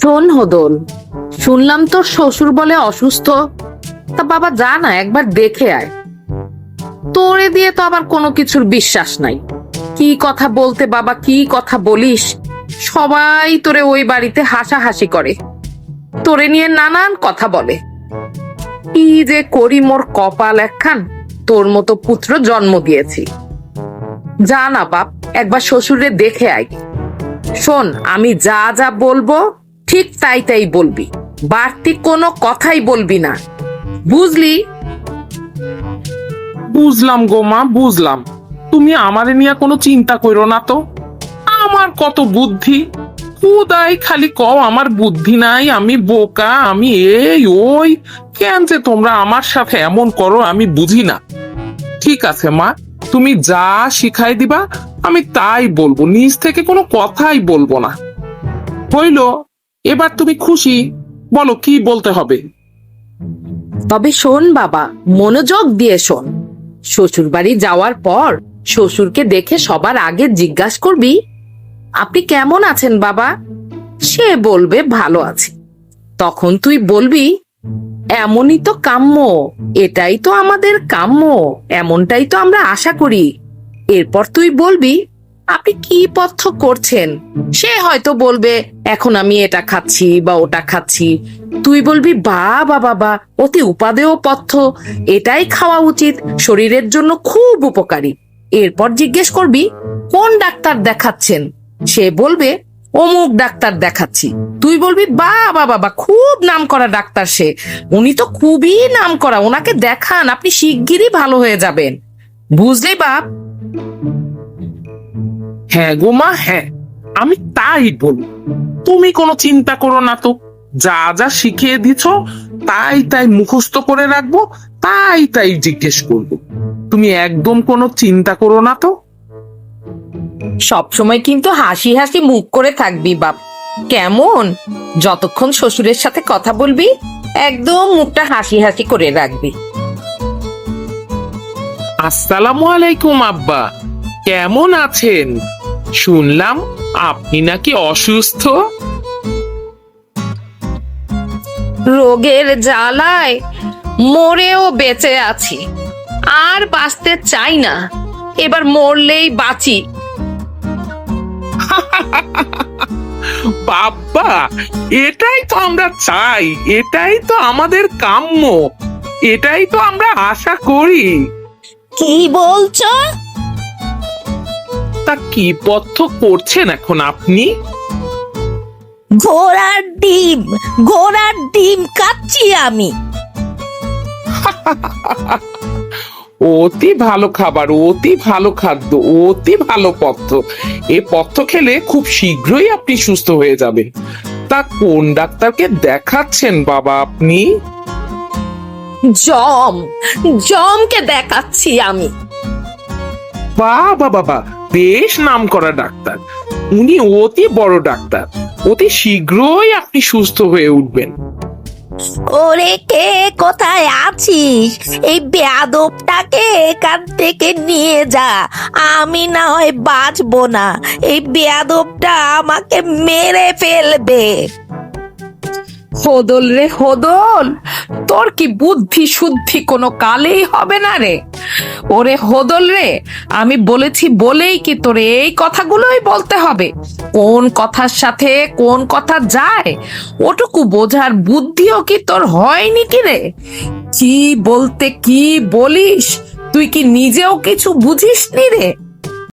শোন হদল, শুনলাম তোর শ্বশুর বলে অসুস্থ। তা বাবা যা না একবার দেখে আয়। তোরে দিয়ে তো আবার কোনো কিছুর বিশ্বাস নাই। কি কথা বলতে বাবা, কি কথা বলিস, সবাই তোরে ওই বাড়িতে হাসাহাসি করে, তোরে নিয়ে নানান কথা বলে। কি যে করি, মোর কপাল একখান, তোর মতো পুত্র জন্ম দিয়েছি। যা না বাপ, একবার শ্বশুরে দেখে আয়। শোন, আমি যা যা বলবো ঠিক তাই তাই বলবি, বাড়তি কোনো কথাই বলবি না, বুঝলি? বুঝলাম গো মা, বুঝলাম। তুমি আমারে নিয়ে কোনো চিন্তা করো না তো। আমার কত বুদ্ধি, খুদাই খালি কও আমার বুদ্ধি নাই, আমি বোকা, আমি এই ওই। কেন যে তোমরা আমার সাথে এমন করো আমি বুঝি না। ঠিক আছে মা, তুমি যা শিখাই দিবা আমি তাই বলবো, নিজ থেকে কোনো কথাই বলবো না। হইল, এবার তুমি খুশি? বলো কি বলতে হবে। তবে শোন বাবা, মনোযোগ দিয়ে শোন। শ্বশুর বাড়ি যাওয়ার পর শ্বশুরকে দেখে সবার আগে জিজ্ঞাসা করবি, আপনি কেমন আছেন বাবা? সে বলবে ভালো আছে। তখন তুই বলবি, এমনই তো কাম্য, এটাই তো আমাদের কাম্য, এমনটাই তো আমরা আশা করি। এরপর তুই বলবি, আপনি কি পথ্য করছেন? সে হয়তো বলবে, এখন আমি এটা খাচ্ছি বা ওটা খাচ্ছি। তুই বলবি, বাবা বাবা, অতি উপাদেয় পথ্য, এটাই খাওয়া উচিত, শরীরের জন্য খুব উপকারী। এরপর জিজ্ঞেস করবি, কোন ডাক্তার দেখাচ্ছেন? সে বলবে, অমুক ডাক্তার দেখাচ্ছি। তুই বলবি, বাবা বাবা, খুব নাম করা ডাক্তার সে, উনি তো খুবই নাম করা, ওনাকে দেখান, আপনি শিগগিরই ভালো হয়ে যাবেন। বুঝলি বাপ? হ্যাঁ গো মা, হ্যাঁ, আমি তাই বলবো। তুমি কোনো চিন্তা করো না তো, যা যা শিখিয়ে দিছ তাই তাই মুখস্থ করে রাখবো, তাই তাই জিজ্ঞেস করবো। তুমি একদম কোনো চিন্তা করো না তো। সবসময় কিন্তু হাসি হাসি মুখ করে থাকবি বাপ, কেমন? যতক্ষণ শ্বশুরের সাথে কথা বলবি একদম মুখটা হাসি হাসি করে রাখবি। আসসালামু আলাইকুম আব্বা, কেমন আছেন? শুনলাম আপনি নাকি অসুস্থ। রোগের জ্বালায় মরেও বেঁচে আছি, আর বাঁচতে চাই না, এবার মরলেই বাঁচি। বাবা, এটাই তো আমরা চাই, এটাই তো আমাদের কাম্য, এটাই তো আমরা আশা করি। কি বলছো? তা কি পথ্য করছেন এখন আপনি? ঘোড়ার ডিম, ঘোড়ার ডিম খাচ্ছি আমি। অতি ভালো খাবার, অতি ভালো খাদ্য, অতি ভালো পথ্য। এ পথ্য খেলে খুব শীঘ্রই আপনি সুস্থ হয়ে যাবেন। তা কোন ডাক্তারকে দেখাচ্ছেন বাবা আপনি? জমকে দেখাচ্ছি আমি। বাবা বাবা, বেশ নাম করা ডাক্তার, উনি অতি বড় ডাক্তার, অতি শীঘ্রই আপনি সুস্থ হয়ে উঠবেন। ওরে কে কোথায় আছিস? এই বেয়াদবটাকে এখান থেকে নিয়ে যা, আমি না হয় বাঁচবো না, এই বেয়াদবটা আমাকে মেরে ফেলবে। হদল রে হদল, তোর কি বুদ্ধি শুদ্ধি কোনো কালেই হবে না রে? ওরে হদল রে, আমি বলেছি বলেই কি তোরে এই কথাগুলোই বলতে হবে? কোন কথার সাথে কোন কথা যায় ওটুকু বোঝার বুদ্ধিও কি তোর হয়নি কি রে? কি বলতে কি বলিস, তুই কি নিজেও কিছু বুঝিস নি রে?